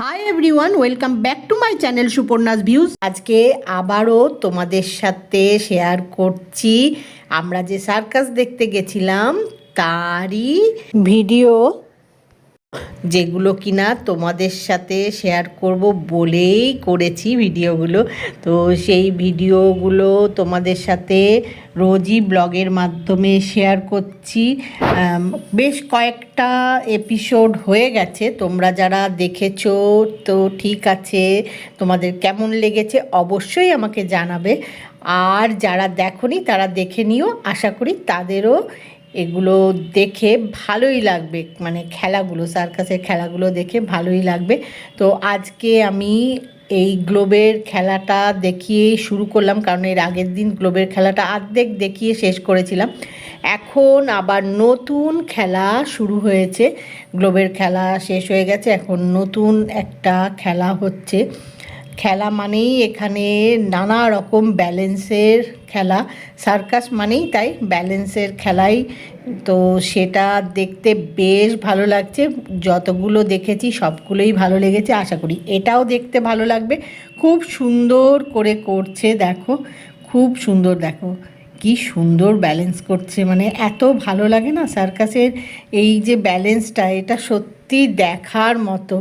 Hi everyone, welcome back to my channel Suparna's views. আজকে আবারও তোমাদের সাথে শেয়ার করছি আমরা যে সার্কাস দেখতে গেছিলাম তারই ভিডিও, যেগুলো কিনা তোমাদের সাথে শেয়ার করব বলেই করেছি ভিডিওগুলো। তো সেই ভিডিওগুলো তোমাদের সাথে রোজই ব্লগের মাধ্যমে শেয়ার করছি। বেশ কয়েকটা এপিসোড হয়ে গেছে, তোমরা যারা দেখেছো তো ঠিক আছে, তোমাদের কেমন লেগেছে অবশ্যই আমাকে জানাবে। আর যারা দেখোনি তারা দেখে নিও, আশা করি তাদেরও এগুলো দেখে ভালোই লাগবে, মানে খেলাগুলো, সার্কাসের খেলাগুলো দেখে ভালোই লাগবে। তো আজকে আমি এই গ্লোবের খেলাটা দেখিয়ে শুরু করলাম, কারণ এর আগের দিন গ্লোবের খেলাটা অর্ধেক দেখিয়ে শেষ করেছিলাম। এখন আবার নতুন খেলা শুরু হয়েছে, গ্লোবের খেলা শেষ হয়ে গেছে, এখন নতুন একটা খেলা হচ্ছে। খেলা মানেই এখানে নানা রকম ব্যালেন্সের খেলা, সার্কাস মানেই তাই ব্যালেন্সের খেলাই। তো সেটা দেখতে বেশ ভালো লাগছে, যতগুলো দেখেছি সবগুলোই ভালো লেগেছে, আশা করি এটাও দেখতে ভালো লাগবে। খুব সুন্দর করে করছে, দেখো খুব সুন্দর, দেখো কি সুন্দর ব্যালেন্স করছে, মানে এত ভালো লাগে না সার্কাসের এই যে ব্যালেন্সটা, এটা সত্যি দেখার মতো।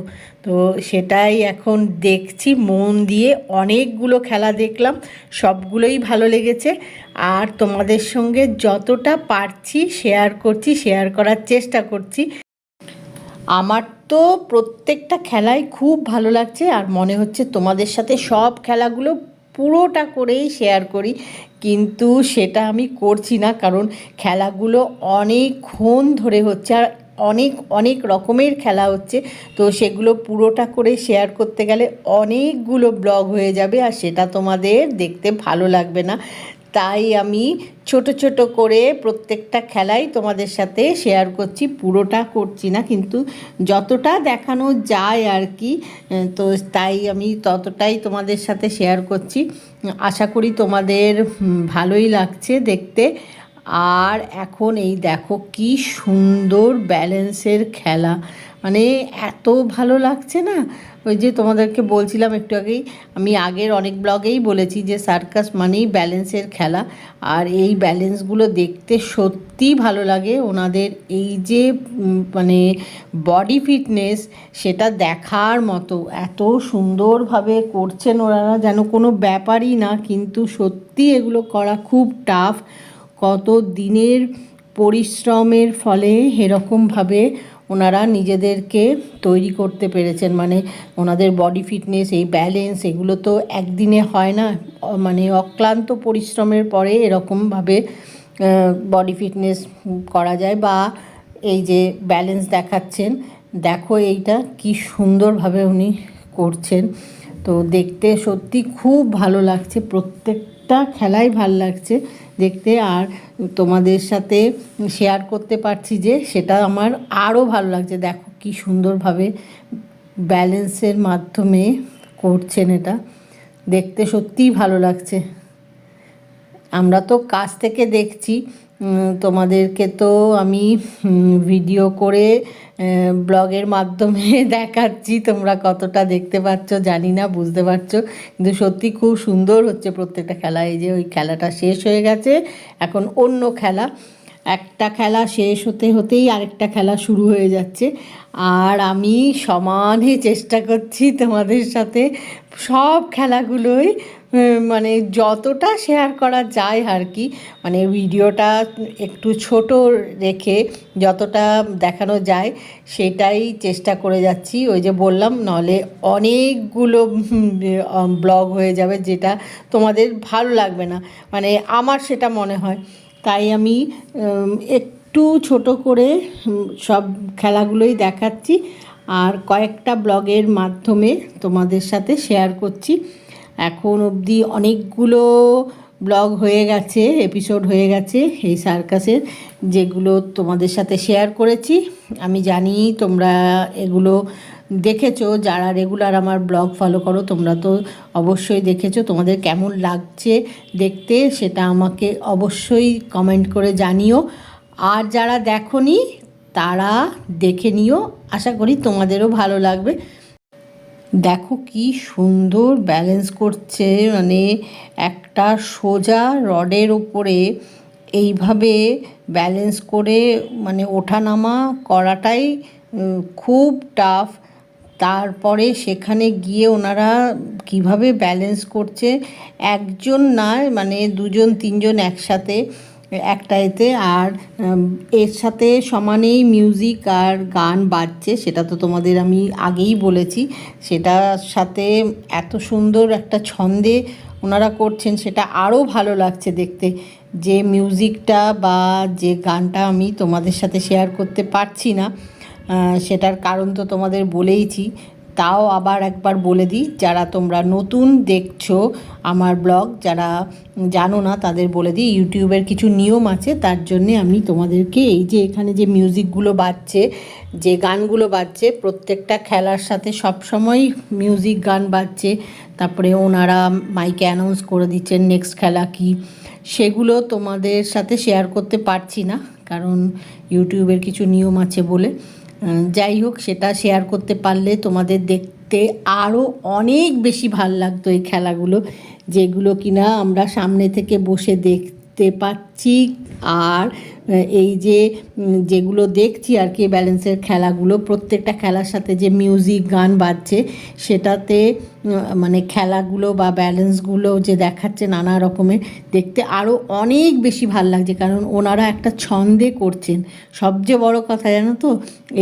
তো সেটাই এখন দেখছি মন দিয়ে, অনেকগুলো খেলা দেখলাম, সবগুলোই ভালো লেগেছে। আর তোমাদের সঙ্গে যতটা পারছি শেয়ার করছি, শেয়ার করার চেষ্টা করছি। আমার তো প্রত্যেকটা খেলাই খুব ভালো লাগছে, আর মনে হচ্ছে তোমাদের সাথে সব খেলাগুলো পুরোটা করেই শেয়ার করি, কিন্তু সেটা আমি করছি না, কারণ খেলাগুলো অনেকক্ষণ ধরে হচ্ছে আর অনেক অনেক রকমের খেলা হচ্ছে। তো সেগুলো পুরোটা করে শেয়ার করতে গেলে অনেকগুলো ব্লগ হয়ে যাবে, আর সেটা তোমাদের দেখতে ভালো লাগবে না। তাই আমি ছোট ছোট করে প্রত্যেকটা খেলাই তোমাদের সাথে শেয়ার করছি, পুরোটা করছি না, কিন্তু যতটা দেখানো যায় আর কি। তো তাই আমি ততটাই তোমাদের সাথে শেয়ার করছি, আশা করি তোমাদের ভালোই লাগছে দেখতে। আর এখন এই দেখো কি সুন্দর ব্যালেন্সের খেলা, মানে এত ভালো লাগছে না। ওই যে তোমাদেরকে বলছিলাম একটু আগেই, আমি আগের অনেক ব্লগেই বলেছি যে সার্কাস মানেই ব্যালেন্সের খেলা, আর এই ব্যালেন্সগুলো দেখতে সত্যি ভালো লাগে। ওনাদের এই যে মানে বডি ফিটনেস, সেটা দেখার মতো, এত সুন্দরভাবে করছেন ওনারা, যেন কোনো ব্যাপারই না, কিন্তু সত্যি এগুলো করা খুব টাফ। কত দিনের পরিশ্রমের ফলে এরকমভাবে ওনারা নিজেদেরকে তৈরি করতে পেরেছেন, মানে ওনাদের বডি ফিটনেস, এই ব্যালেন্স, এগুলো তো একদিনে হয় না, মানে অক্লান্ত পরিশ্রমের পরে এরকমভাবে বডি ফিটনেস করা যায়। বা এই যে ব্যালেন্স দেখাচ্ছেন, দেখো এইটা কি সুন্দরভাবে উনি করছেন। তো দেখতে সত্যি খুব ভালো লাগছে, প্রত্যেকটা খেলাই ভালো লাগছে দেখতে, আর তোমাদের সাথে শেয়ার করতে পারছি যে সেটা আমার আরও ভালো লাগছে। দেখো কি সুন্দরভাবে ব্যালেন্সের মাধ্যমে করছেন, এটা দেখতে সত্যিই ভালো লাগছে। আমরা তো কাছ থেকে দেখছি, তোমাদেরকে তো আমি ভিডিও করে ব্লগের মাধ্যমে দেখাচ্ছি, তোমরা কতটা দেখতে পাচ্ছ জানি না, বুঝতে পারছো, কিন্তু সত্যি খুব সুন্দর হচ্ছে প্রত্যেকটা খেলা। এই যে ওই খেলাটা শেষ হয়ে গেছে, এখন অন্য খেলা, একটা খেলা শেষ হতে হতেই আরেকটা খেলা শুরু হয়ে যাচ্ছে, আর আমি সমানে চেষ্টা করছি তোমাদের সাথে সব খেলাগুলোই মানে যতটা শেয়ার করা যায় আর কি, মানে ভিডিওটা একটু ছোট রেখে যতটা দেখানো যায় সেটাই চেষ্টা করে যাচ্ছি। ওই যে বললাম, নাহলে অনেকগুলো ব্লগ হয়ে যাবে, যেটা তোমাদের ভালো লাগবে না, মানে আমার সেটা মনে হয়। তাই আমি একটু ছোট করে সব খেলাগুলোই দেখাচ্ছি, আর কয়েকটা ব্লগের মাধ্যমে তোমাদের সাথে শেয়ার করছি। এখন অবধি অনেকগুলো ব্লগ হয়ে গেছে, এপিসোড হয়ে গেছে এই সার্কাসের, যেগুলো তোমাদের সাথে শেয়ার করেছি। আমি জানি তোমরা এগুলো দেখেছো, যারা রেগুলার আমার ব্লগ ফলো করো তোমরা তো অবশ্যই দেখেছো। তোমাদের কেমন লাগছে দেখতে সেটা আমাকে অবশ্যই কমেন্ট করে জানিও, আর যারা দেখোনি তারা দেখে নিও, আশা করি তোমাদেরও ভালো লাগবে। দেখো কি সুন্দর ব্যালেন্স করছে, মানে একটা সোজা রডের ওপরে এইভাবে ব্যালেন্স করে মানে ওঠানামা করাটাই খুব টাফ। তারপরে সেখানে গিয়ে ওনারা কিভাবে ব্যালেন্স করছে, একজন না মানে দুজন তিনজন একসাথে একটা এতে। আর এর সাথে সমানেই মিউজিক আর গান বাজছে, সেটা তো তোমাদের আমি আগেই বলেছি। সেটার সাথে এত সুন্দর একটা ছন্দে ওনারা করছেন, সেটা আরও ভালো লাগছে দেখতে। যে মিউজিকটা বা যে গানটা আমি তোমাদের সাথে শেয়ার করতে পারছি না, সেটার কারণ তো তোমাদের বলেইছি। তাও আবার একবার বলে দিই, যারা তোমরা নতুন দেখছো আমার ব্লগ, যারা জানো না তাদের বলে দিই, ইউটিউবের কিছু নিয়ম আছে। তার জন্যে আমি তোমাদেরকে এই যে এখানে যে মিউজিকগুলো বাজছে, যে গানগুলো বাজছে, প্রত্যেকটা খেলার সাথে সবসময় মিউজিক গান বাজছে। তারপরে ওনারা মাইকে অ্যানাউন্স করে দিচ্ছেন নেক্সট খেলা কী, সেগুলো তোমাদের সাথে শেয়ার করতে পারছি না, কারণ ইউটিউবের কিছু নিয়ম আছে বলে। যাই হোক, সেটা শেয়ার করতে পারলে তোমাদের দেখতে আরও অনেক বেশি ভাল লাগতো এই খেলাগুলো, যেগুলো কিনা আমরা সামনে থেকে বসে দেখতে পাচ্ছি। আর এই যে যেগুলো দেখছি আর কি ব্যালেন্সের খেলাগুলো, প্রত্যেকটা খেলার সাথে যে মিউজিক গান বাজছে, সেটাতে মানে খেলাগুলো বা ব্যালেন্সগুলো যে দেখাচ্ছে নানা রকমের, দেখতে আরও অনেক বেশি ভাল লাগছে, কারণ ওনারা একটা ছন্দে করছেন। সবচেয়ে বড় কথা জানো তো,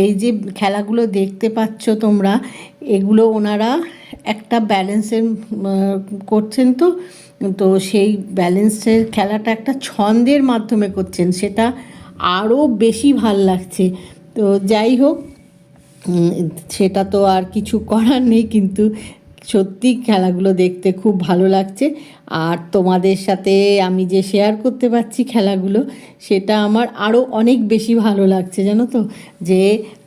এই যে খেলাগুলো দেখতে পাচ্ছ তোমরা, এগুলো ওনারা একটা ব্যালেন্সের করছেন, তো তো সেই ব্যালেন্সের খেলাটা একটা ছন্দের মাধ্যমে করছেন, সেটা আরও বেশি ভাল লাগছে। তো যাই হোক, সেটা তো আর কিছু করার নেই, কিন্তু সত্যি খেলাগুলো দেখতে খুব ভালো লাগছে। আর তোমাদের সাথে আমি যে শেয়ার করতে পারছি খেলাগুলো, সেটা আমার আরও অনেক বেশি ভালো লাগছে, জানো তো, যে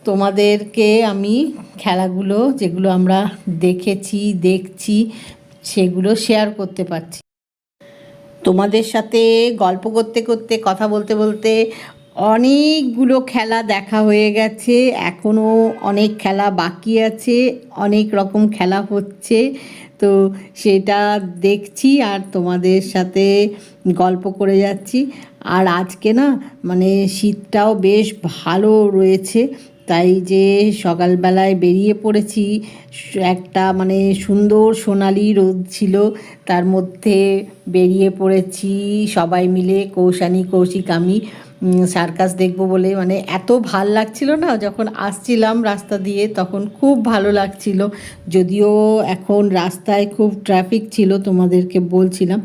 তোমাদেরকে আমি খেলাগুলো যেগুলো আমরা দেখছি সেগুলো শেয়ার করতে পারছি। তোমাদের সাথে গল্প করতে করতে, কথা বলতে বলতে অনেকগুলো খেলা দেখা হয়ে গেছে, এখনও অনেক খেলা বাকি আছে, অনেক রকম খেলা হচ্ছে। তো সেটা দেখছি আর তোমাদের সাথে গল্প করে যাচ্ছি। আর আজকে না মানে শীতটাও বেশ ভালো রয়েছে, তাই যে সকালবেলায় বেরিয়ে পড়েছি, একটা মানে সুন্দর সোনালি রোদ ছিল, তার মধ্যে বেরিয়ে পড়েছি সবাই মিলে, কৌশিক আমি সার্কাস দেখব বলে। মানে এত ভাল লাগছিল না, যখন আসছিলাম রাস্তা দিয়ে তখন খুব ভালো লাগছিল। যদিও এখন রাস্তায় খুব ট্রাফিক ছিল, তোমাদেরকে বলছিলাম।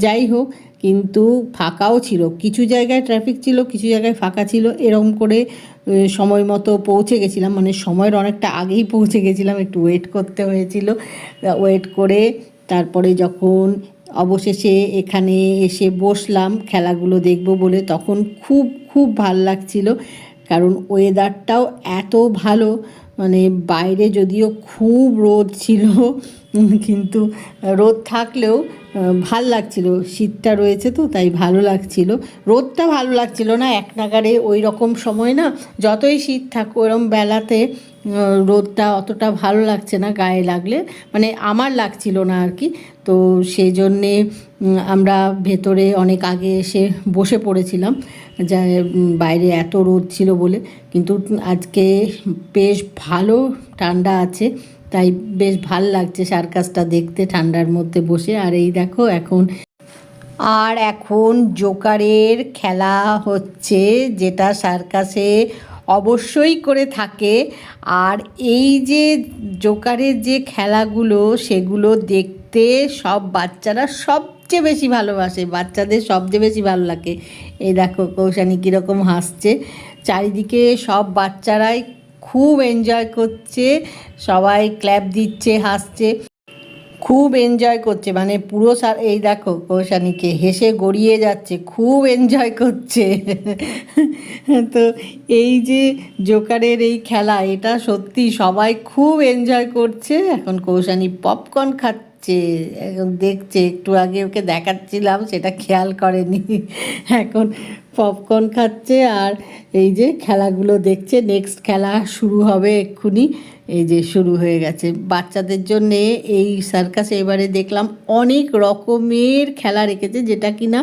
যাই হোক, কিন্তু ফাঁকাও ছিল, কিছু জায়গায় ট্রাফিক ছিল, কিছু জায়গায় ফাঁকা ছিল, এরকম করে সময় মতো পৌঁছে গেছিলাম। মানে সময়ের অনেকটা আগেই পৌঁছে গেছিলাম, একটু ওয়েট করতে হয়েছিল। ওয়েট করে তারপরে যখন অবশেষে এখানে এসে বসলাম খেলাগুলো দেখব বলে, তখন খুব খুব ভাল লাগছিল, কারণ ওয়েদারটাও এত ভালো। মানে বাইরে যদিও খুব রোদ ছিল, কিন্তু রোদ থাকলেও ভাল লাগছিল, শীতটা রয়েছে তো তাই ভালো লাগছিল। রোদটা ভালো লাগছিল না এক নাগাড়ে, ওই রকম সময় না, যতই শীত থাকুক ওরম বেলাতে রোদটা অতটা ভালো লাগছে না গায়ে লাগলে, মানে আমার লাগছিল না আর কি। তো সেই জন্যে আমরা ভেতরে অনেক আগে এসে বসে পড়েছিলাম, যা বাইরে এত রোদ ছিল বলে। কিন্তু আজকে বেশ ভালো ঠান্ডা আছে, তাই বেশ ভাল লাগছে সার্কাসটা দেখতে ঠান্ডার মধ্যে বসে। আর এই দেখো এখন জোকারের খেলা হচ্ছে, যেটা সার্কাসে অবশ্যই করে থাকে। আর এই যে জোকারের যে খেলাগুলো, সেগুলো দেখতে সব বাচ্চারা সবচেয়ে বেশি ভালোবাসে, বাচ্চাদের সবচেয়ে বেশি ভালো লাগে। এই দেখো কৌশানী কীরকম হাসছে, চারিদিকে সব বাচ্চারাই খুব এনজয় করছে, সবাই ক্ল্যাপ দিচ্ছে, হাসছে, খুব এনজয় করছে। মানে পুরো এই দেখো কৌশানীকে হেসে গড়িয়ে যাচ্ছে, খুব এনজয় করছে। তো এই যে জোকারের এই খেলা, এটা সত্যি সবাই খুব এনজয় করছে। এখন কৌশানী পপকর্ন খাচ্ছে। খাচ্ছে, এখন দেখছে, একটু আগে ওকে দেখাচ্ছিলাম সেটা খেয়াল করেনি। এখন পপকর্ন খাচ্ছে আর এই যে খেলাগুলো দেখছে। নেক্সট খেলা শুরু হবে এক্ষুনি, এই যে শুরু হয়ে গেছে বাচ্চাদের জন্যে। এই সার্কাসে এবারে দেখলাম অনেক রকমের খেলা রেখেছে, যেটা কিনা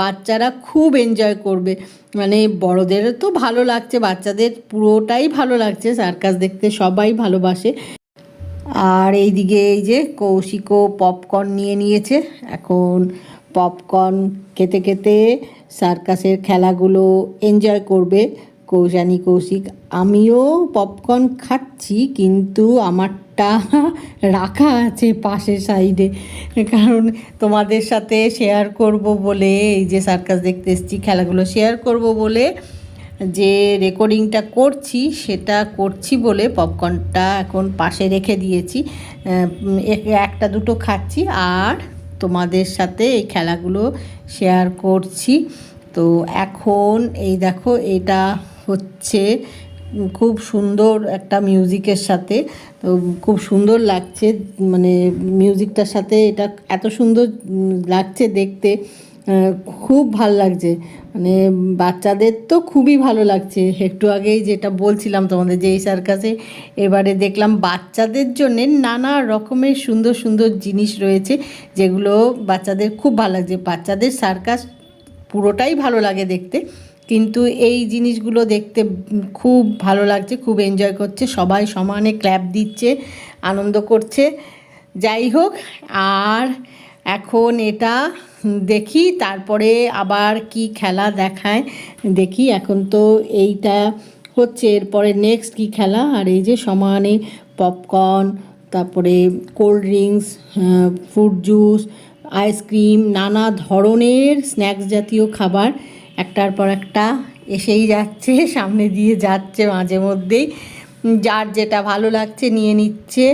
বাচ্চারা খুব এনজয় করবে। মানে বড়োদেরও তো ভালো লাগছে, বাচ্চাদের পুরোটাই ভালো লাগছে। সার্কাস দেখতে সবাই ভালোবাসে। আর এইদিকে এই যে কৌশিকও পপকর্ন নিয়ে নিয়েছে, এখন পপকর্ন খেতে খেতে সার্কাসের খেলাগুলো এনজয় করবে কৌশানী, কৌশিক। আমিও পপকর্ন খাচ্ছি, কিন্তু আমারটা রাখা আছে পাশের সাইডে, কারণ তোমাদের সাথে শেয়ার করব বলে, এই যে সার্কাস দেখতে এসেছি, খেলাগুলো শেয়ার করব বলে যে রেকর্ডিংটা করছি, সেটা করছি বলে পপকর্নটা এখন পাশে রেখে দিয়েছি। একটা দুটো খাচ্ছি আর তোমাদের সাথে এই খেলাগুলো শেয়ার করছি। তো এখন এই দেখো, এটা হচ্ছে খুব সুন্দর একটা মিউজিকের সাথে, তো খুব সুন্দর লাগছে, মানে মিউজিকটার সাথে এটা এত সুন্দর লাগছে দেখতে, খুব ভাল লাগছে। মানে বাচ্চাদের তো খুবই ভালো লাগছে। একটু আগেই যেটা বলছিলাম তোমাদের, যে এই সার্কাসে এবারে দেখলাম বাচ্চাদের জন্যে নানা রকমের সুন্দর সুন্দর জিনিস রয়েছে, যেগুলো বাচ্চাদের খুব ভালো লাগছে। বাচ্চাদের সার্কাস পুরোটাই ভালো লাগে দেখতে, কিন্তু এই জিনিসগুলো দেখতে খুব ভালো লাগছে, খুব এনজয় করছে, সবাই সমানে ক্ল্যাপ দিচ্ছে, আনন্দ করছে। যাই হোক, আর এখন এটা দেখি তারপরে আবার কি খেলা দেখায় দেখি। এখন তো এইটা হচ্ছে, এরপরে নেক্সট কি খেলা। আর এই যে সমানে পপকর্ন, তারপরে cold drinks, fruit juice, ice cream, নানা ধরনের স্ন্যাক্স জাতীয় খাবার একটার পর একটা এসেই যাচ্ছে, সামনে দিয়ে যাচ্ছে, মাঝে মধ্যেই যার যেটা ভালো লাগছে নিয়ে নিচ্ছে।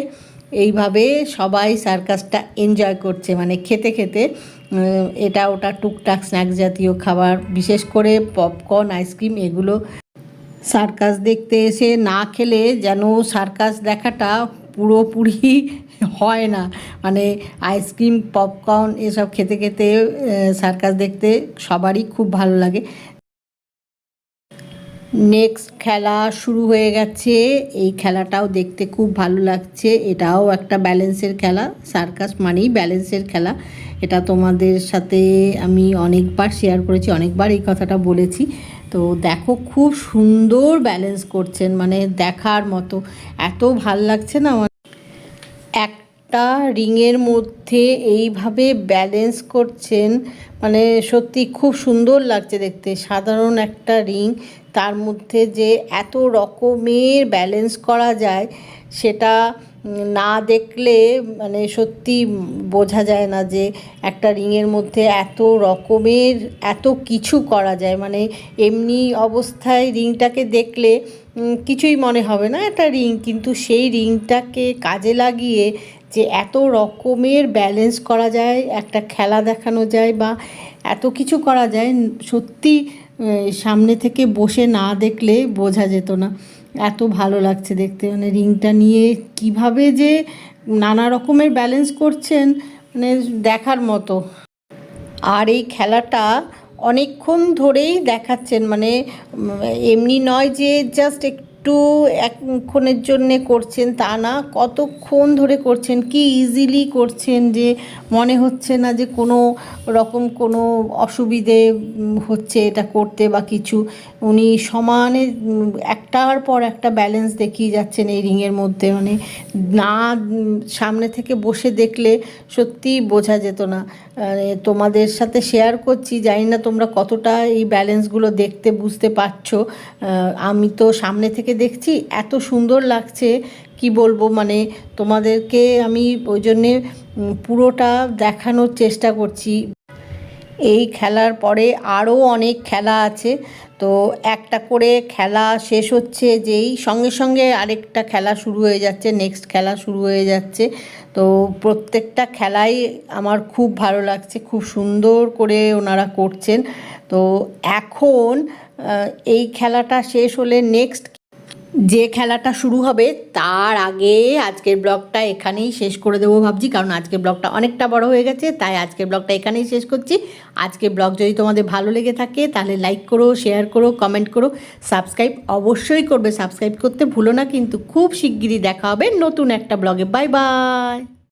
এইভাবে সবাই সার্কাসটা এনজয় করছে, মানে খেতে খেতে এটা ওটা টুকটাক স্ন্যাক্স জাতীয় খাবার, বিশেষ করে পপকর্ন, আইসক্রিম, এগুলো সার্কাস দেখতে এসে না খেলে যেন সার্কাস দেখাটা পুরোপুরি হয় না। মানে আইসক্রিম, পপকর্ন এসব খেতে খেতে সার্কাস দেখতে সবারই খুব ভালো লাগে। নেক্সট খেলা শুরু হয়ে গেছে, এই খেলাটাও দেখতে খুব ভালো লাগছে। এটাও একটা ব্যালেন্সের খেলা, সার্কাস মানেই ব্যালেন্সের খেলা। এটা তোমাদের সাথে আমি অনেকবার শেয়ার করেছি, অনেকবার এই কথাটা বলেছি। তো দেখো, খুব সুন্দর ব্যালেন্স করছেন, মানে দেখার মতো, এত ভাল লাগছে না। একটা রিংয়ের মধ্যে এইভাবে ব্যালেন্স করছেন, মানে সত্যি খুব সুন্দর লাগছে দেখতে। সাধারণ একটা রিং, তার মধ্যে যে এত রকমের ব্যালেন্স করা যায়, সেটা না দেখলে মানে সত্যি বোঝা যায় না যে একটা রিংয়ের মধ্যে এত রকমের এত কিছু করা যায়। মানে এমনি অবস্থায় রিংটাকে দেখলে কিছুই মনে হবে না একটা রিং, কিন্তু সেই রিংটাকে কাজে লাগিয়ে যে এত রকমের ব্যালেন্স করা যায়, একটা খেলা দেখানো যায়, বা এত কিছু করা যায়, সত্যি সামনে থেকে বসে না দেখলে বোঝা যেত না। এত ভালো লাগছে দেখতে, মানে রিংটা নিয়ে কিভাবে যে নানা রকমের ব্যালেন্স করছেন, মানে দেখার মতো। আর এই খেলাটা অনেকক্ষণ ধরেই দেখাচ্ছেন, মানে এমনি নয় যে জাস্ট একটু একক্ষণের জন্যে করছেন, তা না, কতক্ষণ ধরে করছেন, কি ইজিলি করছেন যে মনে হচ্ছে না যে কোনো রকম কোনো অসুবিধে হচ্ছে এটা করতে বা কিছু। উনি সমানে একটার পর একটা ব্যালেন্স দেখিয়ে যাচ্ছেন এই রিংয়ের মধ্যে, মানে না সামনে থেকে বসে দেখলে সত্যি বোঝা যেত না। তোমাদের সাথে শেয়ার করছি, জানি না তোমরা কতটা এই ব্যালেন্সগুলো দেখতে বুঝতে পারছো। আমি তো সামনে থেকে দেখছি, এত সুন্দর লাগছে কি বলবো। মানে তোমাদেরকে আমি ওই জন্যে পুরোটা দেখানোর চেষ্টা করছি। এই খেলার পরে আরও অনেক খেলা আছে, তো একটা করে খেলা শেষ হচ্ছে যেই সঙ্গে সঙ্গে আরেকটা খেলা শুরু হয়ে যাচ্ছে, নেক্সট খেলা শুরু হয়ে যাচ্ছে। তো প্রত্যেকটা খেলাই আমার খুব ভালো লাগছে, খুব সুন্দর করে ওনারা করছেন। তো এখন এই খেলাটা শেষ হলে যে খেলাটা শুরু হবে তার আগে আজকের ব্লগটা এখানেই শেষ করে দেবো ভাবছি, কারণ আজকের ব্লগটা অনেকটা বড় হয়ে গেছে, তাই আজকের ব্লগটা এখানেই শেষ করছি। আজকের ব্লগ যদি তোমাদের ভালো লেগে থাকে তাহলে লাইক করো, শেয়ার করো, কমেন্ট করো, সাবস্ক্রাইব অবশ্যই করবে, সাবস্ক্রাইব করতে ভুলো না কিন্তু। খুব শিগগিরই দেখা হবে নতুন একটা ব্লগে। Bye bye.